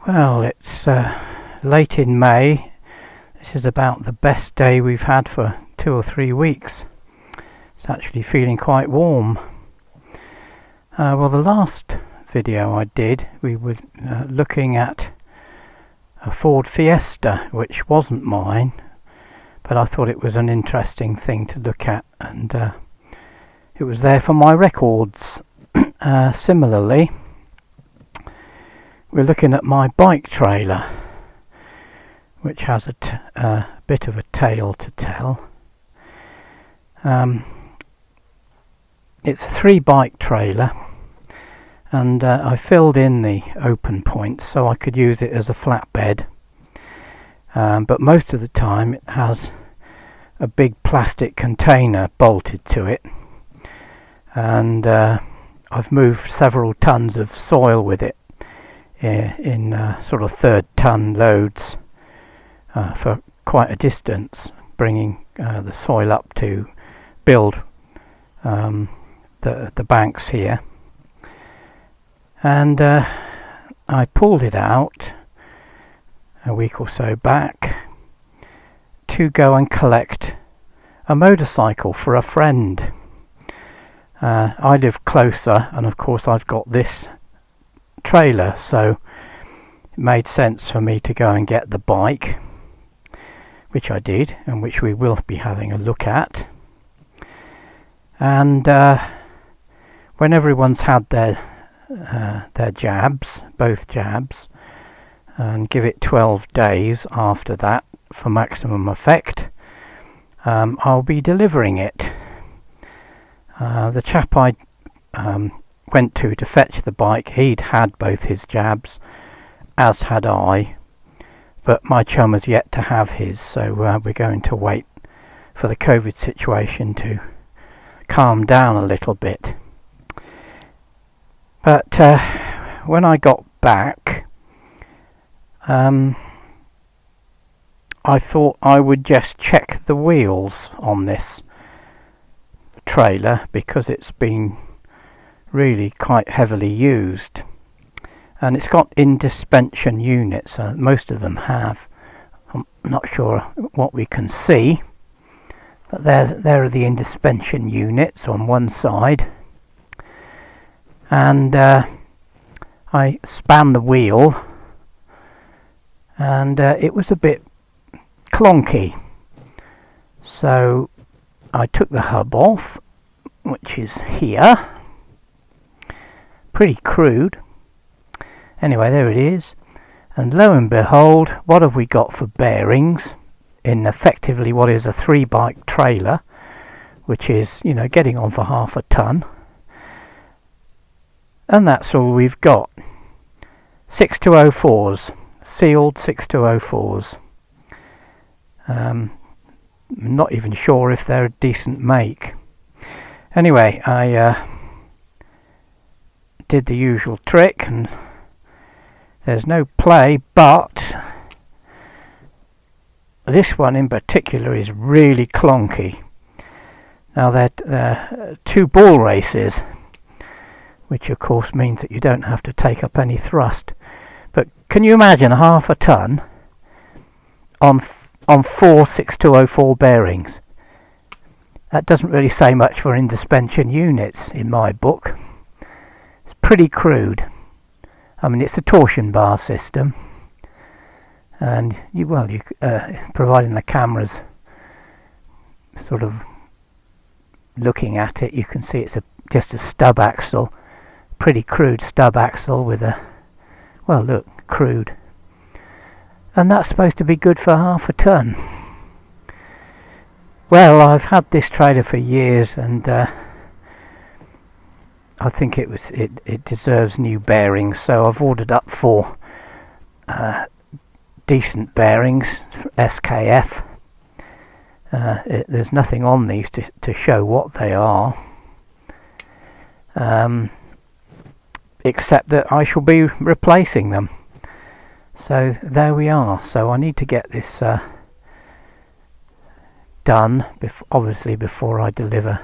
Well, it's late in May. This is about the best day we've had for 2 or 3 weeks. It's actually feeling quite warm. Well, the last video I did, we were looking at a Ford Fiesta, which wasn't mine, but I thought it was an interesting thing to look at, and it was there for my records. Similarly, we're looking at my bike trailer, which has a bit of a tale to tell. It's a 3-bike trailer, and I filled in the open points so I could use it as a flatbed, but most of the time it has a big plastic container bolted to it, and I've moved several tons of soil with it in sort of 3rd ton loads for quite a distance, bringing the soil up to build the banks here. And I pulled it out a week or so back to go and collect a motorcycle for a friend. I live closer, and of course I've got this trailer, so it made sense for me to go and get the bike, which I did, and which we will be having a look at. And when everyone's had their jabs, both jabs, and give it 12 days after that for maximum effect, I'll be delivering it. The chap I went to fetch the bike, he'd had both his jabs, as had I, but my chum has yet to have his, so we're going to wait for the COVID situation to calm down a little bit. But when I got back, I thought I would just check the wheels on this trailer, because it's been really quite heavily used, and it's got in-suspension units. Most of them have. I'm not sure what we can see, but there are the in-suspension units on one side, and I span the wheel, and it was a bit clunky, so I took the hub off, which is here. Pretty crude. Anyway, there it is. And lo and behold, what have we got for bearings in effectively what is a 3-bike trailer, which is, you know, getting on for half a ton. And that's all we've got. 6204s, sealed 6204s. Not even sure if they're a decent make. Anyway, I did the usual trick, and there's no play, but this one in particular is really clunky. Now they're 2 ball races, which of course means that you don't have to take up any thrust. But can you imagine half a ton on 4 6204 bearings? That doesn't really say much for in-suspension units in my book. It's pretty crude. I mean, it's a torsion bar system, and providing the camera's sort of looking at it, you can see it's just a stub axle, pretty crude stub axle with a, well, look, crude. And that's supposed to be good for half a ton. Well, I've had this trailer for years, and I think it deserves new bearings, so I've ordered up 4 decent bearings, SKF. There's nothing on these to show what they are, except that I shall be replacing them. So there we are. So I need to get this done, obviously before I deliver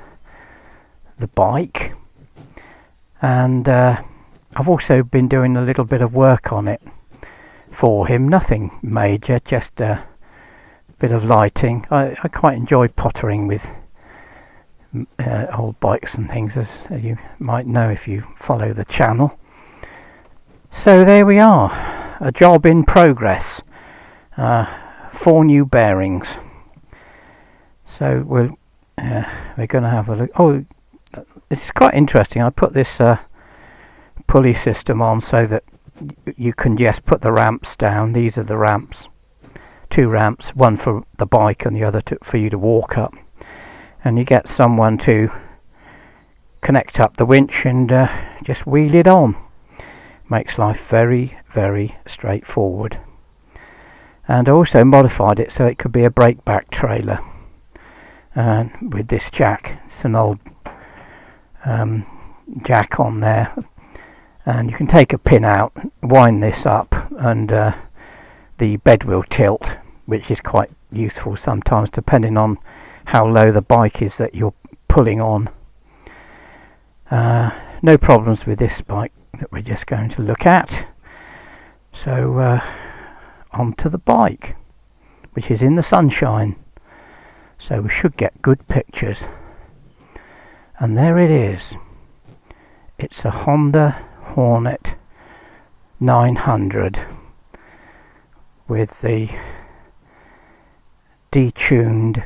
the bike. And I've also been doing a little bit of work on it for him, nothing major, just a bit of lighting. I quite enjoy pottering with old bikes and things, as you might know if you follow the channel. So there we are, a job in progress. 4 new bearings. So we're going to have a look. Oh, it's quite interesting. I put this pulley system on so that you can just put the ramps down. These are the ramps, 2 ramps, one for the bike and the other for you to walk up, and you get someone to connect up the winch and just wheel it on. Makes life very, very straightforward. And also modified it so it could be a breakback trailer, and with this jack. It's an old jack on there, and you can take a pin out, wind this up, and the bed will tilt, which is quite useful sometimes depending on how low the bike is that you're pulling on. No problems with this bike that we're just going to look at. So onto the bike, which is in the sunshine, so we should get good pictures. And there it is. It's a Honda Hornet 900 with the detuned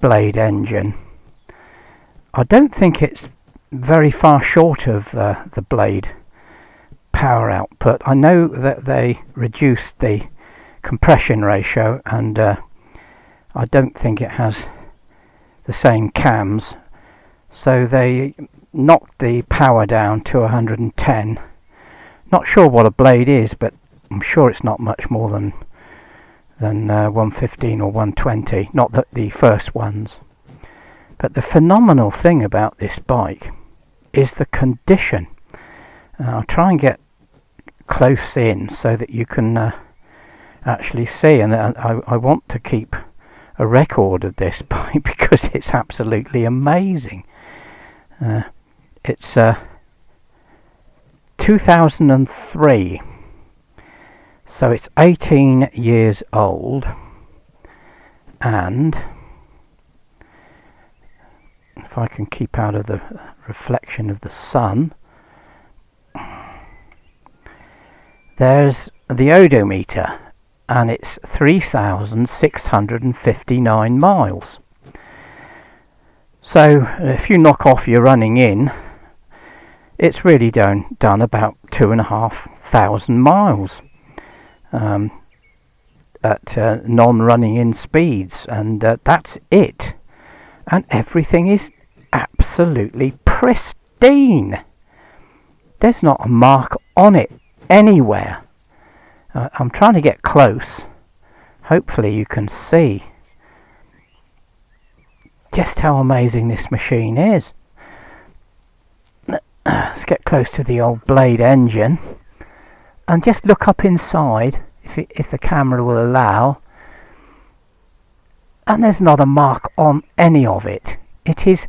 blade engine. I don't think it's very far short of the blade power output. I know that they reduced the compression ratio, and I don't think it has the same cams, so they knocked the power down to 110. Not sure what a blade is, but I'm sure it's not much more than 115 or 120, not the first ones. But the phenomenal thing about this bike is the condition. I'll try and get close in so that you can actually see, and I want to keep a record of this bike because it's absolutely amazing. It's 2003, so it's 18 years old, and if I can keep out of the reflection of the sun, there's the odometer, and it's 3,659 miles. So if you knock off your running in, it's really done about 2,500 miles at non-running in speeds, and that's it. And everything is absolutely pristine. There's not a mark on it anywhere. I'm trying to get close. Hopefully you can see just how amazing this machine is. Let's get close to the old blade engine and just look up inside, if the camera will allow. And there's not a mark on any of it. It is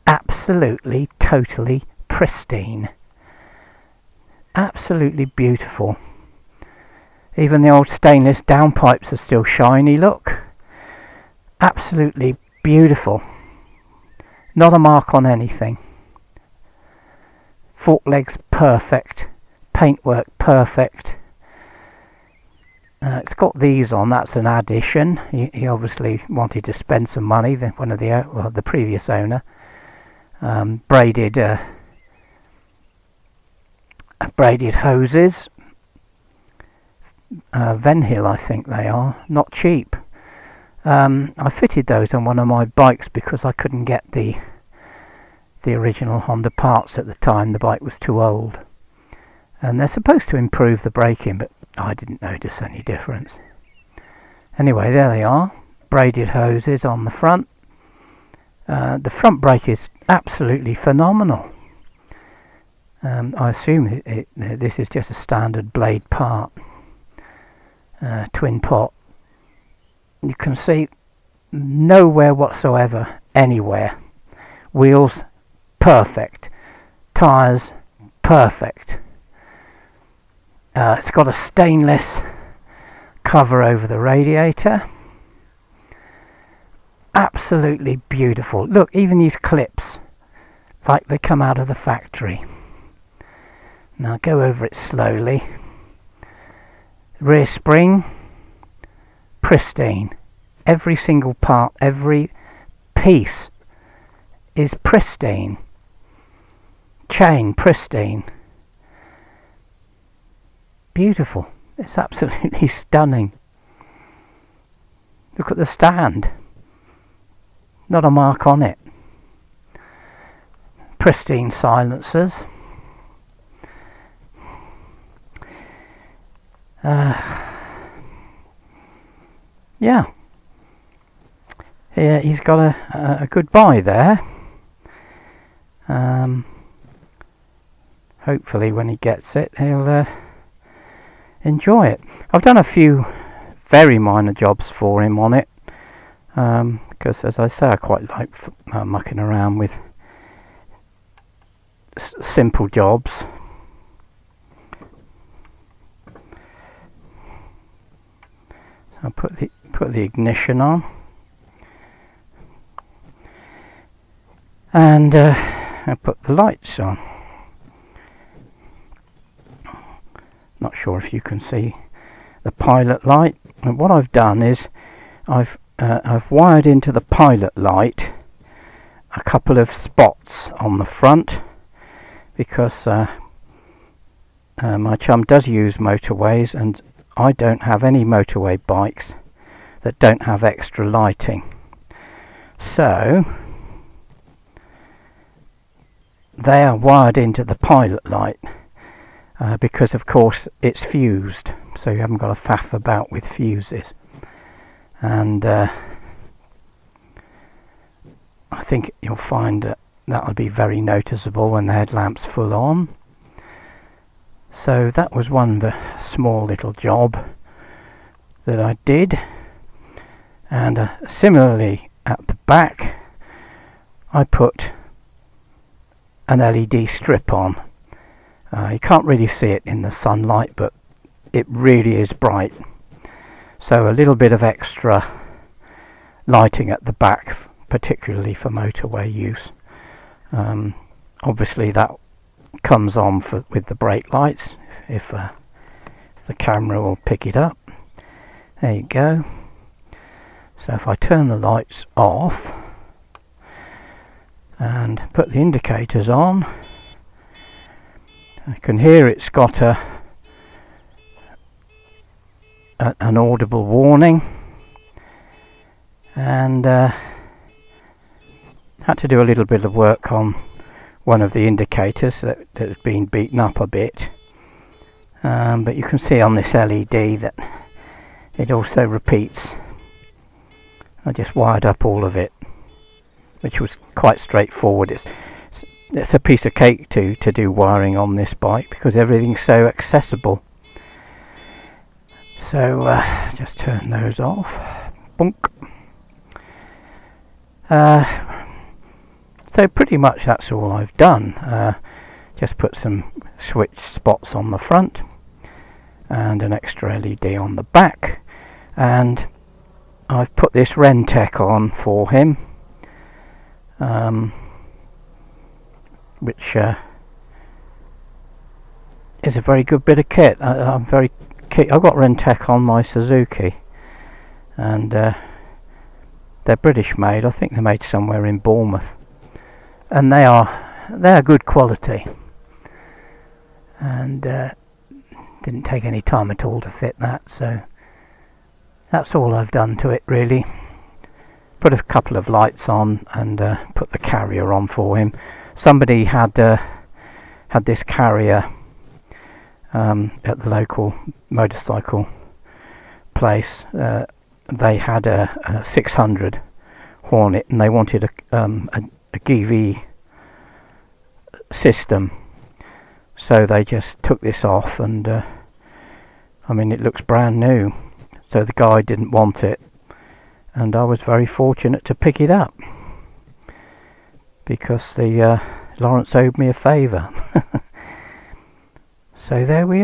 absolutely, totally pristine. Absolutely beautiful. Even the old stainless downpipes are still shiny, look. Absolutely beautiful. Not a mark on anything. Fork legs perfect. Paintwork perfect. It's got these on, that's an addition. He obviously wanted to spend some money, one of the previous owner. Braided hoses. Venhill, I think they are, not cheap. I fitted those on one of my bikes because I couldn't get the original Honda parts at the time. The bike was too old, and they're supposed to improve the braking, but I didn't notice any difference. Anyway, there they are, braided hoses on the front. The front brake is absolutely phenomenal. I assume this is just a standard blade part. Twin pot. You can see nowhere whatsoever anywhere. Wheels perfect, tyres perfect. It's got a stainless cover over the radiator. Absolutely beautiful. Look, even these clips, like they come out of the factory. Now go over it slowly. Rear spring, pristine. Every single part, every piece is pristine. Chain, pristine. Beautiful. It's absolutely stunning. Look at the stand. Not a mark on it. Pristine silencers. Yeah. Yeah, he's got a good buy there. Hopefully when he gets it, he'll enjoy it. I've done a few very minor jobs for him on it, because as I say, I quite like mucking around with simple jobs. So I'll put the ignition on, and I put the lights on. Not sure if you can see the pilot light. And what I've done is I've wired into the pilot light a couple of spots on the front, because my chum does use motorways, and I don't have any motorway bikes that don't have extra lighting. So they are wired into the pilot light. Because of course it's fused, so you haven't got to faff about with fuses, and I think you'll find that that'll be very noticeable when the headlamp's full on. So that was one small little job that I did, and similarly at the back I put an LED strip on. You can't really see it in the sunlight, but it really is bright. So a little bit of extra lighting at the back, particularly for motorway use. Obviously that comes on with the brake lights, if the camera will pick it up. There you go. So if I turn the lights off and put the indicators on, I can hear it's got an audible warning, and had to do a little bit of work on one of the indicators that had been beaten up a bit, but you can see on this LED that it also repeats. I just wired up all of it, which was quite straightforward. It's a piece of cake to do wiring on this bike, because everything's so accessible. So just turn those off. Bonk. So pretty much that's all I've done. Just put some switch spots on the front and an extra LED on the back, and I've put this Rentec on for him, which is a very good bit of kit. I've got Rentec on my Suzuki, and they're British made. I think they're made somewhere in Bournemouth, and they're good quality, and didn't take any time at all to fit that. So that's all I've done to it, really. Put a couple of lights on and put the carrier on for him. Somebody had this carrier at the local motorcycle place. They had a 600 Hornet, and they wanted a GV system, so they just took this off, and I mean, it looks brand new. So the guy didn't want it, and I was very fortunate to pick it up, because the Lawrence owed me a favour. So there we are.